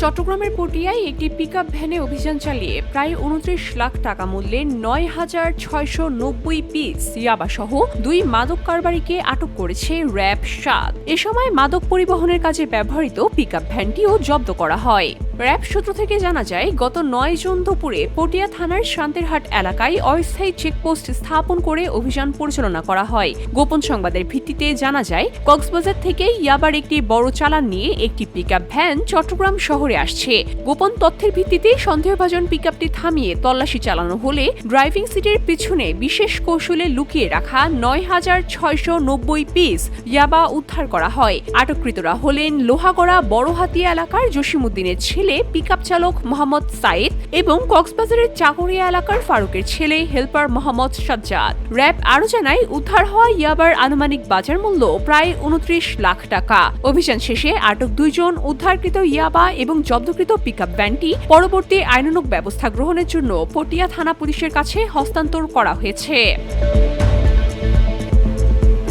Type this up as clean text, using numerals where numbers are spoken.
চট্টগ্রামের পটিয়ায় একটি পিকআপ ভ্যানে অভিযান চালিয়ে প্রায় ২৯ লাখ টাকা মূল্যের ৯,৬৯০ পিস ইয়াবাসহ ২ মাদক কারবারিকে আটক করেছে র্যাব ৭। এ সময় মাদক পরিবহনের কাজে ব্যবহৃত পিকআপ ভ্যানটিও জব্দ করা হয়। র্যাব সূত্র থেকে জানা যায়, গত ৯ জুন দুপুরে পটিয়া থানার শান্তিরহাট এলাকায় অস্থায়ী চেকপোস্ট স্থাপন করে অভিযান পরিচালনা করা হয়। গোপন সংবাদের ভিত্তিতে জানা যায়, কক্সবাজার থেকে ইয়াবার একটি বড় চালান নিয়ে একটি পিকআপ ভ্যান চট্টগ্রাম শহরে আসছে। গোপন তথ্যের ভিত্তিতে সন্দেহভাজন পিকআপটি থামিয়ে তল্লাশি চালানো হলে ড্রাইভিং সিটের পিছনে বিশেষ কৌশলে লুকিয়ে রাখা ৯,৬৯০ পিস ইয়াবা উদ্ধার করা হয়। আটককৃতরা হলেন লোহাগড়া বড়হাতিয়া এলাকার জসিমউদ্দিনের ছেলে পিকআপ চালক মোহাম্মদ সাইদ এবং কক্সবাজারের চাকরিয়া এলাকার ফারুকের ছেলে হেল্পার মোহাম্মদ সাজ্জাদ। র্যাব আরও জানায়, উদ্ধার হওয়া ইয়াবার আনুমানিক বাজার মূল্য প্রায় ২৯ লাখ টাকা। অভিযান শেষে আটক ২ জন উদ্ধারকৃত ইয়াবা এবং জব্দকৃত পিকআপ ভ্যানটি পরবর্তী আইনানুগ ব্যবস্থা গ্রহণের জন্য পটিয়া থানা পুলিশের কাছে হস্তান্তর করা হয়েছে।